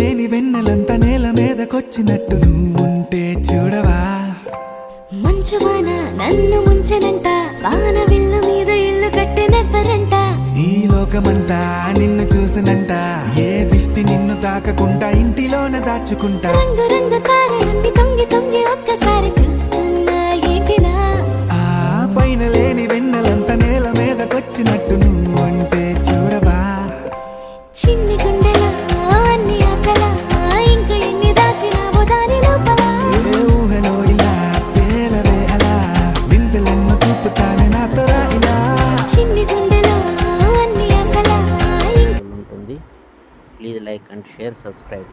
లేని వెన్నెలంత నేల మీదకొచ్చినట్టు నువ్వుంటే చూడవా. మంచువాన నన్ను ముంచెనంట, వాన విల్లు మీద ఇల్లు కట్టినెవ్వరంట. ఈ లోకమంతా నిన్ను చూసినంట, ఏ దిష్టి నిన్ను తాకకుండా ఇంటిలోనే దాచుకుంటా. రంగు రంగు తారలన్నీ తొంగి తొంగి ఒక్కసారి చూస్తున్నా ఏంటిలా. ఆ పైన లేని వెన్నెలంత నేల మీదకొచ్చినట్టు నువ్వుంటే చూడవా. చిన్ని గుండెలా అన్ని ఆశలా, ఇంకా ఎన్ని దాచినావో దాని లోపల. ఏ ఊహలో ఇలా తేలవే అలా, వింతలెన్నో చూపుతానే నాతో రా ఇలా. చిన్ని గుండెలో అన్ని ఆశలా. ఉంటుంది. Please like and share, subscribe.